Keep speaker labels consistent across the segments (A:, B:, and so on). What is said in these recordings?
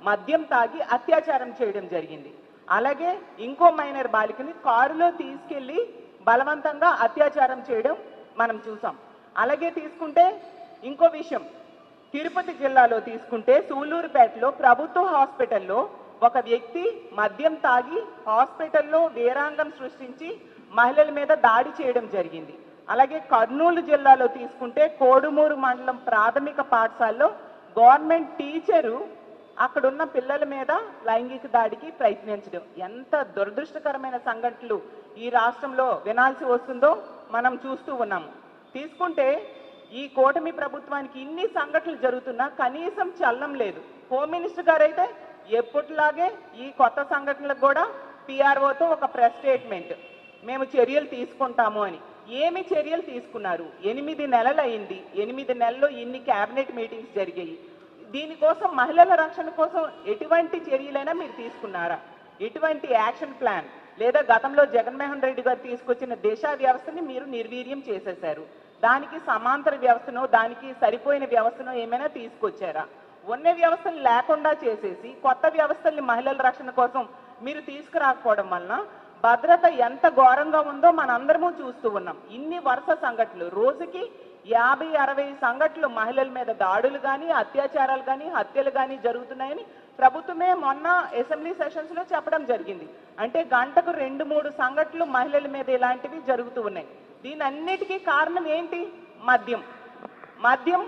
A: మద్యం తాగి అత్యాచారం చేయడం జరిగింది. అలాగే ఇంకో మైనర్ బాలికని కారులో తీసుకెళ్లి బలవంతంగా అత్యాచారం చేయడం మనం చూసాం. అలాగే తీసుకుంటే ఇంకో విషయం, తిరుపతి జిల్లాలో తీసుకుంటే సూలూరుపేటలో ప్రభుత్వ హాస్పిటల్లో ఒక వ్యక్తి మద్యం తాగి హాస్పిటల్లో వీరాంగం సృష్టించి మహిళల మీద దాడి చేయడం జరిగింది. అలాగే కర్నూలు జిల్లాలో తీసుకుంటే కోడుమూరు మండలం ప్రాథమిక పాఠశాలలో గవర్నమెంట్ టీచరు అక్కడున్న పిల్లల మీద లైంగిక దాడికి ప్రయత్నించడం. ఎంత దురదృష్టకరమైన సంఘటనలు ఈ రాష్ట్రంలో వినాల్సి వస్తుందో మనం చూస్తూ ఉన్నాము. తీసుకుంటే ఈ కూటమి ప్రభుత్వానికి ఇన్ని సంఘటనలు జరుగుతున్నా కనీసం చలనం లేదు. హోమ్ మినిస్టర్ గారు అయితే ఎప్పటిలాగే ఈ కొత్త సంఘటనలకు కూడా పిఆర్ఓతో ఒక ప్రెస్ స్టేట్మెంట్, మేము చర్యలు తీసుకుంటాము అని. ఏమి చర్యలు తీసుకున్నారు? 8 నెలలు అయింది. 8 నెలల్లో ఇన్ని క్యాబినెట్ మీటింగ్స్ జరిగాయి. దీనికోసం మహిళల రక్షణ కోసం ఎటువంటి చర్యలైనా మీరు తీసుకున్నారా? ఎటువంటి యాక్షన్ ప్లాన్ లేదా గతంలో జగన్మోహన్ రెడ్డి గారు తీసుకొచ్చిన దిశ వ్యవస్థని మీరు నిర్వీర్యం చేసేశారు. దానికి సమాంతర వ్యవస్థనో దానికి సరిపోయిన వ్యవస్థనో ఏమైనా తీసుకొచ్చారా? ఉన్న వ్యవస్థలు లేకుండా చేసేసి కొత్త వ్యవస్థల్ని మహిళల రక్షణ కోసం మీరు తీసుకురాకపోవడం వలన భద్రత ఎంత ఘోరంగా ఉందో మనందరము చూస్తూ ఉన్నాం. ఇన్ని వరుస సంఘటనలు, రోజుకి 50-60 సంఘటనలు మహిళల మీద దాడులు కానీ అత్యాచారాలు కానీ హత్యలు కానీ జరుగుతున్నాయని ప్రభుత్వమే మొన్న అసెంబ్లీ సెషన్స్లో చెప్పడం జరిగింది. అంటే గంటకు 2-3 సంఘటనలు మహిళల మీద ఇలాంటివి జరుగుతూ ఉన్నాయి. దీని అన్నిటికీ కారణం ఏంటి? మద్యం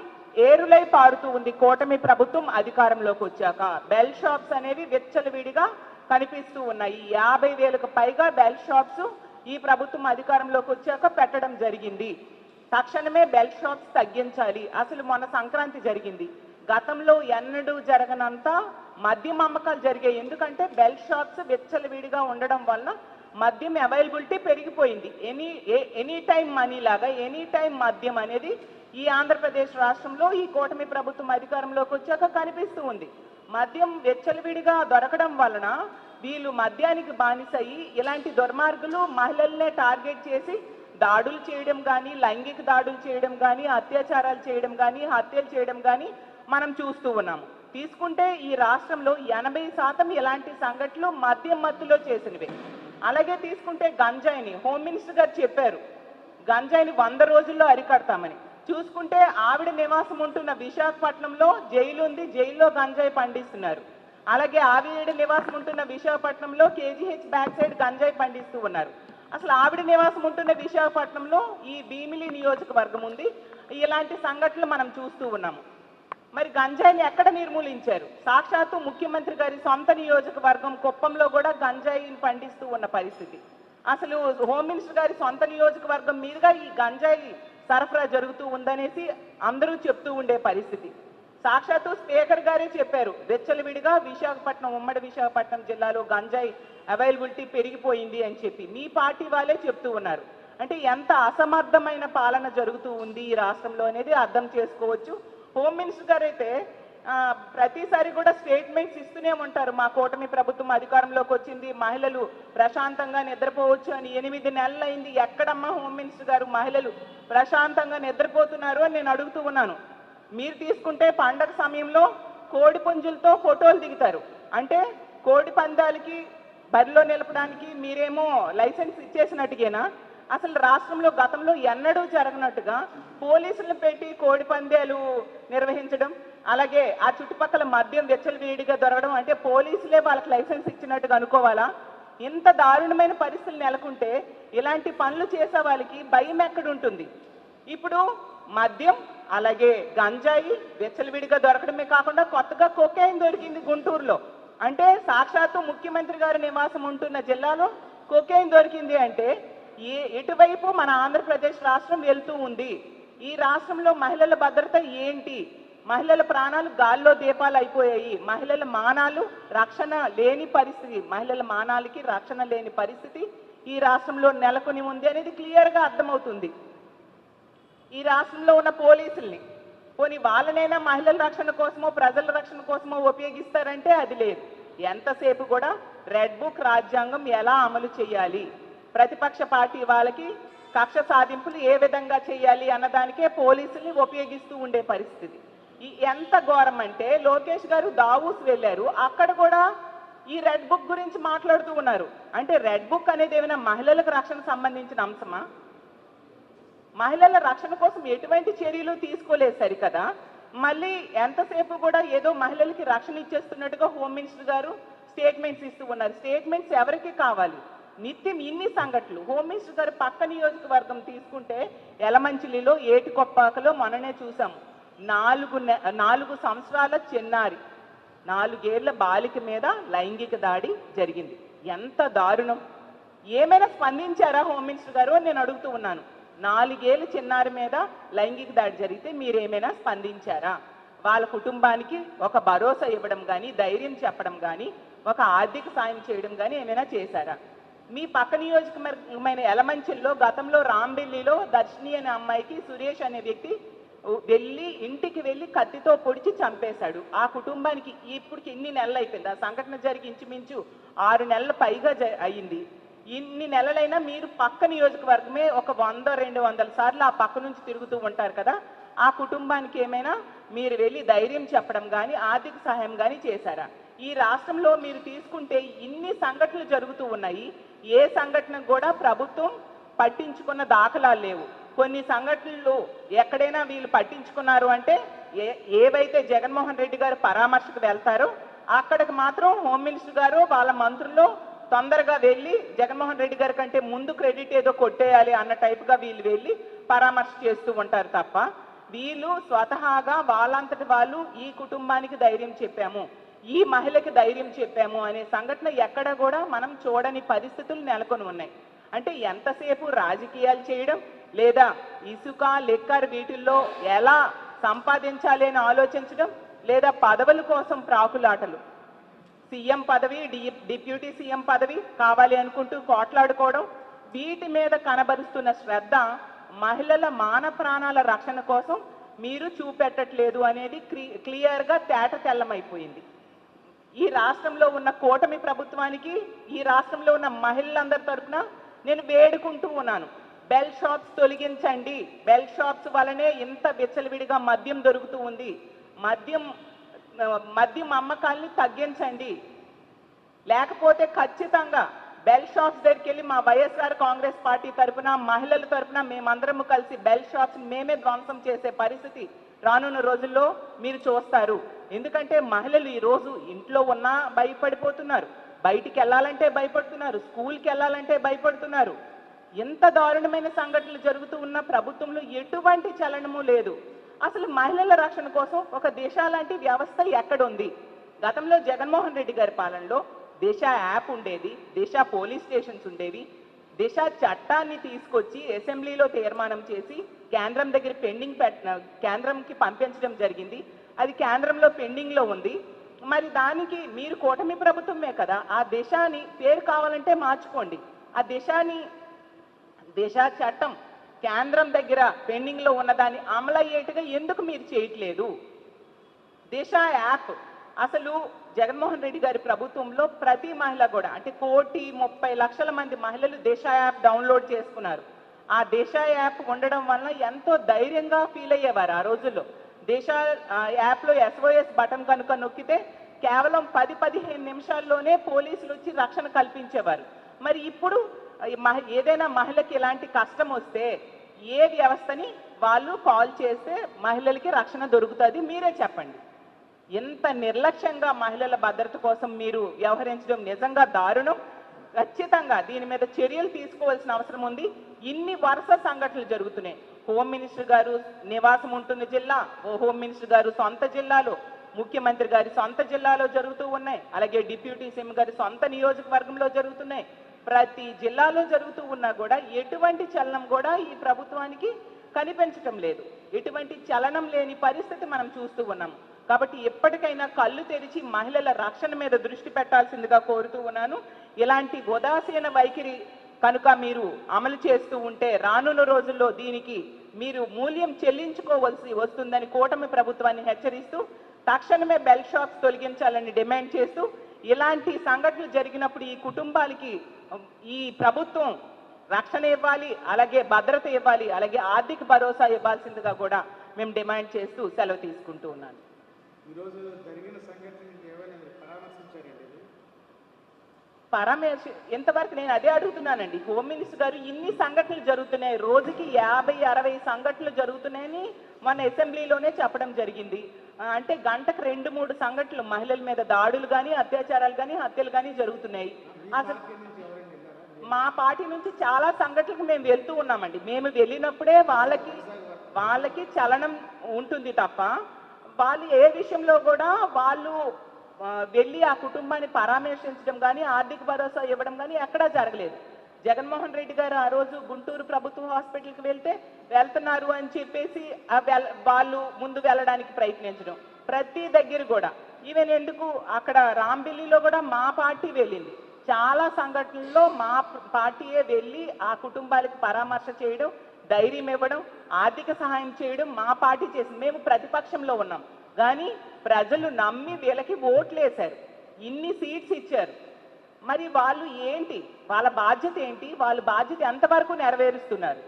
A: ఏరులై పారుతూ ఉంది. కూటమి ప్రభుత్వం అధికారంలోకి వచ్చాక బెల్ షాప్స్ అనేవి విచ్చలవిడిగా కనిపిస్తూ ఉన్నాయి. 50,000కు పైగా బెల్ షాప్స్ ఈ ప్రభుత్వం అధికారంలోకి వచ్చాక పెట్టడం జరిగింది. తక్షణమే బెల్ షాప్స్ తగ్గించాలి. అసలు మొన్న సంక్రాంతి జరిగింది, గతంలో ఎన్నడూ జరగనంత మద్యం అమ్మకాలు జరిగాయి. ఎందుకంటే బెల్ షాప్స్ విచ్చలవిడిగా ఉండడం వల్ల మద్యం అవైలబిలిటీ పెరిగిపోయింది. ఎనీ టైం మనీ లాగా ఎనీ టైం మద్యం అనేది ఈ ఆంధ్రప్రదేశ్ రాష్ట్రంలో ఈ కూటమి ప్రభుత్వం అధికారంలోకి వచ్చాక కనిపిస్తూ ఉంది. మద్యం వెచ్చలవిడిగా దొరకడం వలన వీళ్ళు మద్యానికి బానిసయి ఇలాంటి దుర్మార్గులు మహిళల్నే టార్గెట్ చేసి దాడులు చేయడం కానీ, లైంగిక దాడులు చేయడం కానీ, అత్యాచారాలు చేయడం కానీ, హత్యలు చేయడం కానీ మనం చూస్తూ ఉన్నాము. తీసుకుంటే ఈ రాష్ట్రంలో 80% ఇలాంటి సంఘటనలు మద్యం మత్తులో చేసినవే. అలాగే తీసుకుంటే గంజాయిని హోమ్ మినిస్టర్ గారు చెప్పారు, గంజాయిని 100 రోజుల్లో అరికడతామని. చూసుకుంటే ఆవిడ నివాసం ఉంటున్న విశాఖపట్నంలో జైలు ఉంది, జైల్లో గంజాయి పండిస్తున్నారు. అలాగే ఆవిడ నివాసం ఉంటున్న విశాఖపట్నంలో కేజీహెచ్ బ్యాక్ సైడ్ గంజాయి పండిస్తూ ఉన్నారు. అసలు ఆవిడ నివాసం ఉంటున్న విశాఖపట్నంలో ఈ భీమిలి నియోజకవర్గం ఉంది. ఇలాంటి సంఘటనలు మనం చూస్తూ ఉన్నాము. మరి గంజాయిని ఎక్కడ నిర్మూలించారు? సాక్షాత్తు ముఖ్యమంత్రి గారి సొంత నియోజకవర్గం కుప్పంలో కూడా గంజాయిని పండిస్తూ ఉన్న పరిస్థితి. అసలు హోమ్ మినిస్టర్ గారి సొంత నియోజకవర్గం మీదుగా ఈ గంజాయి సరఫరా జరుగుతూ ఉందనేసి అందరూ చెప్తూ ఉండే పరిస్థితి. సాక్షాత్తు స్పీకర్ గారే చెప్పారు, వెచ్చలవిడిగా విశాఖపట్నం, ఉమ్మడి విశాఖపట్నం జిల్లాలో గంజాయి అవైలబిలిటీ పెరిగిపోయింది అని చెప్పి మీ పార్టీ వాళ్ళే చెప్తూ ఉన్నారు. అంటే ఎంత అసమర్థమైన పాలన జరుగుతూ ఉంది ఈ రాష్ట్రంలో అనేది అర్థం చేసుకోవచ్చు. హోమ్ మినిస్టర్ గారు అయితే ప్రతిసారి కూడా స్టేట్మెంట్స్ ఇస్తూనే ఉంటారు, మా కూటమి ప్రభుత్వం అధికారంలోకి వచ్చింది, మహిళలు ప్రశాంతంగా నిద్రపోవచ్చు అని. 8 నెలలు అయింది, ఎక్కడమ్మా హోమ్ మినిస్టర్ గారు మహిళలు ప్రశాంతంగా నిద్రపోతున్నారు అని నేను అడుగుతూ ఉన్నాను. మీరు తీసుకుంటే పండగ సమయంలో కోడి పుంజులతో ఫోటోలు దిగుతారు. అంటే కోడి పందాలకి బరిలో నిలపడానికి మీరేమో లైసెన్స్ ఇచ్చేసినట్టుగేనా? అసలు రాష్ట్రంలో గతంలో ఎన్నడూ జరగనట్టుగా పోలీసులను పెట్టి కోడి పందాలు నిర్వహించడం, అలాగే ఆ చుట్టుపక్కల మద్యం వెచ్చలవిడిగా దొరకడం, అంటే పోలీసులే వాళ్ళకి లైసెన్స్ ఇచ్చినట్టుగా అనుకోవాలా? ఇంత దారుణమైన పరిస్థితులు నెలకొంటే ఇలాంటి పనులు చేసే వాళ్ళకి భయం ఎక్కడుంటుంది? ఇప్పుడు మద్యం అలాగే గంజాయి వెచ్చలవిడిగా దొరకడమే కాకుండా కొత్తగా కొకైన్ దొరికింది గుంటూరులో. అంటే సాక్షాత్తు ముఖ్యమంత్రి గారి నివాసం ఉంటున్న జిల్లాలో కొకైన్ దొరికింది. అంటే ఎటువైపు మన ఆంధ్రప్రదేశ్ రాష్ట్రం వెళ్తూ ఉంది? ఈ రాష్ట్రంలో మహిళల భద్రత ఏంటి? మహిళల ప్రాణాలు గాల్లో దీపాలు అయిపోయాయి. మహిళల మానాలు రక్షణ లేని పరిస్థితి, మహిళల మానాలకి రక్షణ లేని పరిస్థితి ఈ రాష్ట్రంలో నెలకొని ఉంది అనేది క్లియర్గా అర్థమవుతుంది. ఈ రాష్ట్రంలో ఉన్న పోలీసుల్ని పోనీ వాళ్ళనైనా మహిళల రక్షణ కోసమో ప్రజల రక్షణ కోసమో ఉపయోగిస్తారంటే అది లేదు. ఎంతసేపు కూడా రెడ్ బుక్ రాజ్యాంగం ఎలా అమలు చేయాలి, ప్రతిపక్ష పార్టీ వాళ్ళకి కక్ష సాధింపులు ఏ విధంగా చేయాలి అన్నదానికే పోలీసుల్ని ఉపయోగిస్తూ ఉండే పరిస్థితి. ఎంత ఘోరం అంటే లోకేష్ గారు దావూస్ వెళ్ళారు, అక్కడ కూడా ఈ రెడ్ బుక్ గురించి మాట్లాడుతూ ఉన్నారు. అంటే రెడ్ బుక్ అనేది ఏమైనా మహిళలకు రక్షణ సంబంధించిన అంశమా? మహిళల రక్షణ కోసం ఎటువంటి చర్యలు తీసుకోలేదు సరికదా. మళ్ళీ ఎంతసేపు కూడా ఏదో మహిళలకి రక్షణ ఇచ్చేస్తున్నట్టుగా హోమ్ మినిస్టర్ గారు స్టేట్మెంట్స్ ఇస్తూ ఉన్నారు. స్టేట్మెంట్స్ ఎవరికి కావాలి? నిత్యం ఇన్ని సంఘటనలు. హోమ్ మినిస్టర్ గారు పక్క నియోజకవర్గం తీసుకుంటే యలమంచిలిలో, ఏటికొప్పాకలో మొన్ననే చూసాము. 4 సంవత్సరాల చిన్నారి, 4 ఏళ్ల బాలిక మీద లైంగిక దాడి జరిగింది. ఎంత దారుణం! ఏమైనా స్పందించారా హోమ్ మినిస్టర్ గారు అని నేను అడుగుతూ ఉన్నాను. 4 ఏళ్ల చిన్నారి మీద లైంగిక దాడి జరిగితే మీరేమైనా స్పందించారా? వాళ్ళ కుటుంబానికి ఒక భరోసా ఇవ్వడం కానీ, ధైర్యం చెప్పడం కానీ, ఒక ఆర్థిక సాయం చేయడం కానీ ఏమైనా చేశారా? మీ పక్క నియోజకవర్గమైన యలమంచిల్లో గతంలో రాంబెల్లిలో దర్శిని అనే అమ్మాయికి సురేష్ అనే వ్యక్తి ఇంటికి వెళ్ళి కత్తితో పొడిచి చంపేశాడు. ఆ కుటుంబానికి ఇప్పటికి ఇన్ని నెలలు అయిపోయింది. ఆ సంఘటన జరిగి ఇంచుమించు 6 నెలల పైగా అయ్యింది. ఇన్ని నెలలైనా మీరు పక్క నియోజకవర్గమే ఒక 100-200 సార్లు ఆ పక్క నుంచి తిరుగుతూ ఉంటారు కదా. ఆ కుటుంబానికి ఏమైనా మీరు వెళ్ళి ధైర్యం చెప్పడం కానీ, ఆర్థిక సహాయం కానీ చేశారా? ఈ రాష్ట్రంలో మీరు తీసుకుంటే ఇన్ని సంఘటనలు జరుగుతూ ఉన్నాయి. ఏ సంఘటన కూడా ప్రభుత్వం పట్టించుకున్న దాఖలాలు లేవు. కొన్ని సంఘటనలు ఎక్కడైనా వీళ్ళు పట్టించుకున్నారు అంటే ఏవైతే జగన్మోహన్ రెడ్డి గారు పరామర్శకు వెళ్తారో అక్కడికి మాత్రం హోమ్ మినిస్టర్ గారు వాళ్ళ మంత్రులు తొందరగా వెళ్ళి జగన్మోహన్ రెడ్డి గారి కంటే ముందు క్రెడిట్ ఏదో కొట్టేయాలి అన్న టైప్గా వీళ్ళు వెళ్ళి పరామర్శ చేస్తూ ఉంటారు తప్ప వీళ్ళు స్వతహాగా వాళ్ళంతటి వాళ్ళు ఈ కుటుంబానికి ధైర్యం చెప్పాము, ఈ మహిళకి ధైర్యం చెప్పాము అనే సంఘటన ఎక్కడ కూడా మనం చూడని పరిస్థితులు నెలకొని ఉన్నాయి. అంటే ఎంతసేపు రాజకీయాలు చేయడం, లేదా ఇసుక లెక్కర్ వీటిల్లో ఎలా సంపాదించాలి అని ఆలోచించడం, లేదా పదవుల కోసం ప్రాకులాటలు, సీఎం పదవి, డిప్యూటీ సీఎం పదవి కావాలి అనుకుంటూ కోట్లాడుకోవడం, వీటి మీద కనబరుస్తున్న శ్రద్ధ మహిళల మాన ప్రాణాల రక్షణ కోసం మీరు చూపెట్టట్లేదు అనేది క్లియర్గా తేట తెల్లమైపోయింది. ఈ రాష్ట్రంలో ఉన్న కూటమి ప్రభుత్వానికి, ఈ రాష్ట్రంలో ఉన్న మహిళలందరి తరఫున నేను వేడుకుంటూ ఉన్నాను, బెల్ షాప్స్ తొలగించండి. బెల్ షాప్స్ వలనే ఇంత విచ్చలవిడిగా మద్యం దొరుకుతూ ఉంది. మద్యం అమ్మకాల్ని తగ్గించండి. లేకపోతే ఖచ్చితంగా బెల్ షాప్స్ దగ్గరికి వెళ్ళి మా వైఎస్ఆర్ కాంగ్రెస్ పార్టీ తరఫున, మహిళల తరఫున మేమందరము కలిసి బెల్ షాప్స్ మేమే ధ్వంసం చేసే పరిస్థితి రానున్న రోజుల్లో మీరు చూస్తారు. ఎందుకంటే మహిళలు ఈరోజు ఇంట్లో ఉన్నా భయపడిపోతున్నారు, బయటికి వెళ్ళాలంటే భయపడుతున్నారు, స్కూల్కి వెళ్ళాలంటే భయపడుతున్నారు. ఎంత దారుణమైన సంఘటనలు జరుగుతూ ఉన్న ప్రభుత్వంలో ఎటువంటి చలనము లేదు. అసలు మహిళల రక్షణ కోసం ఒక దిశ లాంటి వ్యవస్థ ఎక్కడుంది? గతంలో జగన్మోహన్ రెడ్డి గారి పాలనలో దిశ యాప్ ఉండేది, దిశ పోలీస్ స్టేషన్స్ ఉండేవి. దిశ చట్టాన్ని తీసుకొచ్చి అసెంబ్లీలో తీర్మానం చేసి కేంద్రం దగ్గర కేంద్రంకి పంపించడం జరిగింది. అది కేంద్రంలో పెండింగ్లో ఉంది. మరి దానికి మీరు కూటమి ప్రభుత్వమే కదా, ఆ దిశని పేరు కావాలంటే మార్చుకోండి. ఆ దిశ చట్టం కేంద్రం దగ్గర పెండింగ్లో ఉన్నదాన్ని అమలయ్యేట్టుగా ఎందుకు మీరు చేయట్లేదు? దిశ యాప్ అసలు జగన్మోహన్ రెడ్డి గారి ప్రభుత్వంలో ప్రతి మహిళ కూడా, అంటే 1,30,00,000 మంది మహిళలు దిశ యాప్ డౌన్లోడ్ చేసుకున్నారు. ఆ దిశ యాప్ ఉండడం వల్ల ఎంతో ధైర్యంగా ఫీల్ అయ్యేవారు ఆ రోజుల్లో. దిశ యాప్లో SOS బటన్ కనుక నొక్కితే కేవలం 10-15 నిమిషాల్లోనే పోలీసులు వచ్చి రక్షణ కల్పించేవారు. మరి ఇప్పుడు ఏదైనా మహిళకి ఇలాంటి కష్టం వస్తే ఏ వ్యవస్థని వాళ్ళు కాల్ చేస్తే మహిళలకి రక్షణ దొరుకుతుంది? మీరే చెప్పండి. ఎంత నిర్లక్ష్యంగా మహిళల భద్రత కోసం మీరు వ్యవహరించడం నిజంగా దారుణం. ఖచ్చితంగా దీని మీద చర్యలు తీసుకోవాల్సిన అవసరం ఉంది. ఇన్ని వరుస సంఘటనలు జరుగుతున్నాయి. హోమ్ మినిస్టర్ గారు నివాసం ఉంటున్న జిల్లా, హోమ్ మినిస్టర్ గారు సొంత జిల్లాలో, ముఖ్యమంత్రి గారి సొంత జిల్లాలో జరుగుతూ ఉన్నాయి. అలాగే డిప్యూటీ సీఎం గారి సొంత నియోజకవర్గంలో జరుగుతున్నాయి. ప్రతి జిల్లాలో జరుగుతూ ఉన్నా కూడా ఎటువంటి చలనం కూడా ఈ ప్రభుత్వానికి కనిపించటం లేదు. ఎటువంటి చలనం లేని పరిస్థితి మనం చూస్తూ ఉన్నాం. కాబట్టి ఎప్పటికైనా కళ్ళు తెరిచి మహిళల రక్షణ మీద దృష్టి పెట్టాల్సిందిగా కోరుతూ ఉన్నాను. ఇలాంటి ఉదాసీన వైఖరి కనుక మీరు అమలు చేస్తూ ఉంటే రానున్న రోజుల్లో దీనికి మీరు మూల్యం చెల్లించుకోవాల్సి వస్తుందని కూటమి ప్రభుత్వాన్ని హెచ్చరిస్తూ తక్షణమే బెల్ షాప్స్ తొలగించాలని డిమాండ్ చేస్తూ, ఇలాంటి సంఘటనలు జరిగినప్పుడు ఈ కుటుంబాలకి ఈ ప్రభుత్వం రక్షణ ఇవ్వాలి, అలాగే భద్రత ఇవ్వాలి, అలాగే ఆర్థిక భరోసా ఇవ్వాల్సిందిగా కూడా మేము డిమాండ్ చేస్తూ సెలవు తీసుకుంటూ ఉన్నాను.
B: ఈరోజు జరిగిన సంఘటన ఏమైనా పరామర్శించారండి?
A: ఎంతవరకు నేను అదే అడుగుతున్నానండి. హోమ్ మినిస్టర్ గారు ఇన్ని సంఘటనలు జరుగుతున్నాయి, రోజుకి 50-60 సంఘటనలు జరుగుతున్నాయని మన అసెంబ్లీలోనే చెప్పడం జరిగింది. అంటే గంటకు 2-3 సంఘటనలు మహిళల మీద దాడులు కానీ, అత్యాచారాలు కానీ, హత్యలు కానీ జరుగుతున్నాయి. అసలు మా పార్టీ నుంచి చాలా సంఘటనలకు మేము వెళ్తూ ఉన్నామండి. మేము వెళ్ళినప్పుడే వాళ్ళకి చలనం ఉంటుంది తప్ప వాళ్ళు ఏ విషయంలో కూడా వాళ్ళు వెళ్ళి ఆ కుటుంబాన్ని పరామర్శించడం కానీ, ఆర్థిక భరోసా ఇవ్వడం కానీ ఎక్కడా జరగలేదు. జగన్మోహన్ రెడ్డి గారు ఆ రోజు గుంటూరు ప్రభుత్వ హాస్పిటల్కి వెళ్తున్నారు అని చెప్పేసి వాళ్ళు ముందు వెళ్ళడానికి ప్రయత్నించడం, ప్రతి దగ్గర కూడా ఈవెన్ ఎందుకు అక్కడ రాంబిల్లిలో కూడా మా పార్టీ వెళ్ళింది. చాలా సంఘటనల్లో మా పార్టీయే వెళ్ళి ఆ కుటుంబాలకు పరామర్శ చేయడం, ధైర్యం ఇవ్వడం, ఆర్థిక సహాయం చేయడం మా పార్టీ చేసింది. మేము ప్రతిపక్షంలో ఉన్నాం కానీ ప్రజలు నమ్మి వీళ్ళకి ఓట్లు వేశారు, ఇన్ని సీట్స్ ఇచ్చారు. మరి వాళ్ళు ఏంటి, వాళ్ళ బాధ్యత ఏంటి, వాళ్ళ బాధ్యత ఎంతవరకు నెరవేరుస్తున్నారు?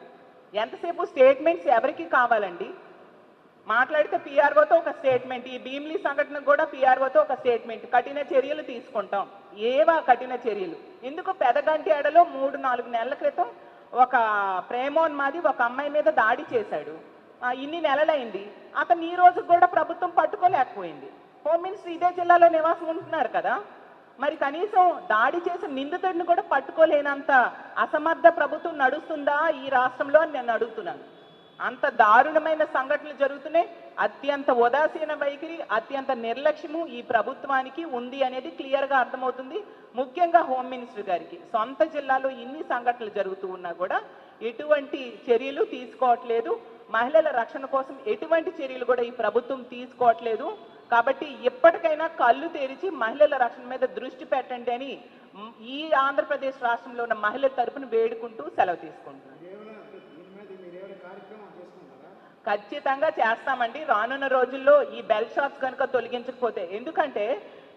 A: ఎంతసేపు స్టేట్మెంట్స్ ఎవరికి కావాలండి? మాట్లాడితే పిఆర్ఓతో ఒక స్టేట్మెంట్, ఈ భీమిలి సంఘటనకు కూడా పిఆర్ఓతో ఒక స్టేట్మెంట్, కఠిన చర్యలు తీసుకుంటాం. ఏవా కఠిన చర్యలు? ఎందుకు పెదగంటేడలో 3-4 నెలల క్రితం ఒక ప్రేమోన్మాది ఒక అమ్మాయి మీద దాడి చేశాడు, ఇన్ని నెలలైంది, అతను ఈ రోజు కూడా ప్రభుత్వం పట్టుకోలేకపోయింది. హోమ్ మినిస్టర్ ఇదే జిల్లాలో నివాసం ఉంటున్నారు కదా, మరి కనీసం దాడి చేసిన నిందితుడిని కూడా పట్టుకోలేనంత అసమర్థ ప్రభుత్వం నడుస్తుందా ఈ రాష్ట్రంలో అని నేను అడుగుతున్నాను. అంత దారుణమైన సంఘటనలు జరుగుతున్నాయి. అత్యంత ఉదాసీన వైఖరి, అత్యంత నిర్లక్ష్యము ఈ ప్రభుత్వానికి ఉంది అనేది క్లియర్గా అర్థమవుతుంది. ముఖ్యంగా హోమ్ మినిస్టర్ గారికి సొంత జిల్లాలో ఇన్ని సంఘటనలు జరుగుతూ ఉన్నా కూడా ఎటువంటి చర్యలు తీసుకోవట్లేదు. మహిళల రక్షణ కోసం ఎటువంటి చర్యలు కూడా ఈ ప్రభుత్వం తీసుకోవట్లేదు. కాబట్టి ఎప్పటికైనా కళ్ళు తెరిచి మహిళల రక్షణ మీద దృష్టి పెట్టండి అని ఈ ఆంధ్రప్రదేశ్ రాష్ట్రంలో ఉన్న మహిళల తరపున వేడుకుంటూ సెలవు తీసుకుంటున్నాను. ఖచ్చితంగా చేస్తామండి. రానున్న రోజుల్లో ఈ బెల్ షాప్స్ కనుక తొలగించకపోతే, ఎందుకంటే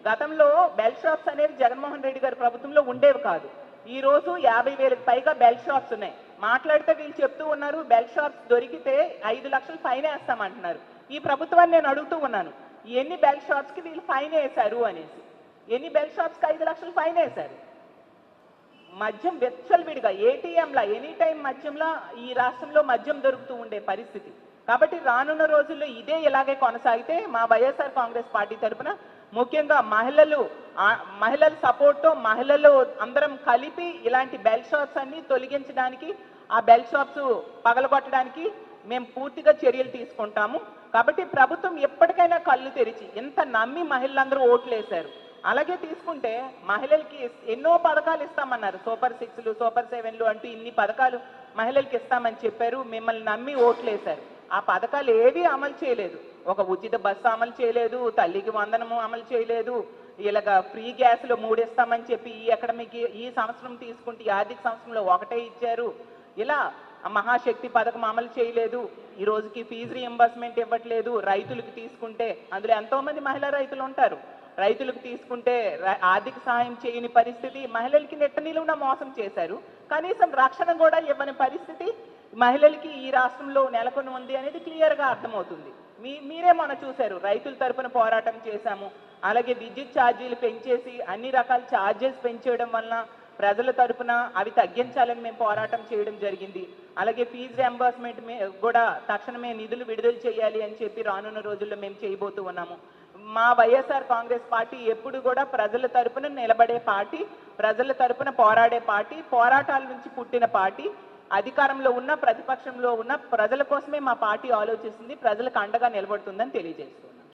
A: గతంలో బెల్ షాప్స్ అనేవి జగన్మోహన్ రెడ్డి గారి ప్రభుత్వంలో ఉండేవి కాదు. ఈ రోజు 50,000కి పైగా బెల్ షాప్స్ ఉన్నాయి. మాట్లాడితే వీళ్ళు చెప్తూ ఉన్నారు బెల్ షాప్స్ దొరికితే 5 లక్షలు ఫైన్ వేస్తామంటున్నారు. ఈ ప్రభుత్వాన్ని నేను అడుగుతూ ఉన్నాను, ఎన్ని బెల్ షాప్స్కి వీళ్ళు ఫైన్ వేశారు అనేసి. ఎన్ని బెల్ షాప్స్కి 5 లక్షలు ఫైన్ వేశారు? మద్యం విచ్చలవిడిగా ఏటీఎంలా ఎనీ టైం మద్యంలా ఈ రాష్ట్రంలో మద్యం దొరుకుతూ ఉండే పరిస్థితి. కాబట్టి రానున్న రోజుల్లో ఇదే ఇలాగే కొనసాగితే మా వైఎస్ఆర్ కాంగ్రెస్ పార్టీ తరఫున ముఖ్యంగా మహిళల సపోర్ట్తో మహిళలు అందరం కలిపి ఇలాంటి బెల్ షాప్స్ అన్ని తొలగించడానికి, ఆ బెల్ షాప్స్ పగలగొట్టడానికి మేము పూర్తిగా చర్యలు తీసుకుంటాము. కాబట్టి ప్రభుత్వం ఎప్పటికైనా కళ్ళు తెరిచి, ఇంత నమ్మి మహిళలందరూ ఓట్లు వేశారు, అలాగే తీసుకుంటే మహిళలకి ఎన్నో పథకాలు ఇస్తామన్నారు, సూపర్ 6లు, సూపర్ 7లు అంటూ ఇన్ని పథకాలు మహిళలకి ఇస్తామని చెప్పారు. మిమ్మల్ని నమ్మి ఓట్లు వేశారు. ఆ పథకాలు ఏవి అమలు చేయలేదు. ఒక ఉచిత బస్సు అమలు చేయలేదు, తల్లికి వందనము అమలు చేయలేదు, ఇలాగ ఫ్రీ గ్యాస్లో 3 ఇస్తామని చెప్పి ఈ సంవత్సరం తీసుకుంటే ఈ ఆర్థిక సంవత్సరంలో 1 ఇచ్చారు. ఇలా మహాశక్తి పథకం అమలు చేయలేదు. ఈ రోజుకి ఫీజు రీఎంబర్స్మెంట్ ఇవ్వట్లేదు. రైతులకు తీసుకుంటే అందులో ఎంతోమంది మహిళా రైతులు ఉంటారు, రైతులకు తీసుకుంటే ఆర్థిక సహాయం చేయని పరిస్థితి. మహిళలకి నెట్ట నిలువున మోసం చేశారు. కనీసం రక్షణ కూడా ఇవ్వని పరిస్థితి మహిళలకి ఈ రాష్ట్రంలో నెలకొని ఉంది అనేది క్లియర్గా అర్థమవుతుంది. మీరే మొన్న చూశారు, రైతుల తరపున పోరాటం చేశాము. అలాగే విద్యుత్ ఛార్జీలు పెంచేసి అన్ని రకాల ఛార్జెస్ పెంచేయడం వలన ప్రజల తరపున అవి తగ్గించాలని మేము పోరాటం చేయడం జరిగింది. అలాగే ఫీజు రియంబర్స్మెంట్ కూడా తక్షణమే నిధులు విడుదల చేయాలి అని చెప్పి రానున్న రోజుల్లో మేము చేయబోతూ ఉన్నాము. మా వైఎస్ఆర్ కాంగ్రెస్ పార్టీ ఎప్పుడు కూడా ప్రజల తరపున నిలబడే పార్టీ, ప్రజల తరపున పోరాడే పార్టీ, పోరాటాల నుంచి పుట్టిన పార్టీ. అధికారంలో ఉన్న ప్రతిపక్షంలో ఉన్న ప్రజల కోసమే మా పార్టీ ఆలోచిస్తుంది, ప్రజలకు అండగా నిలబడుతుందని తెలియజేస్తుంది.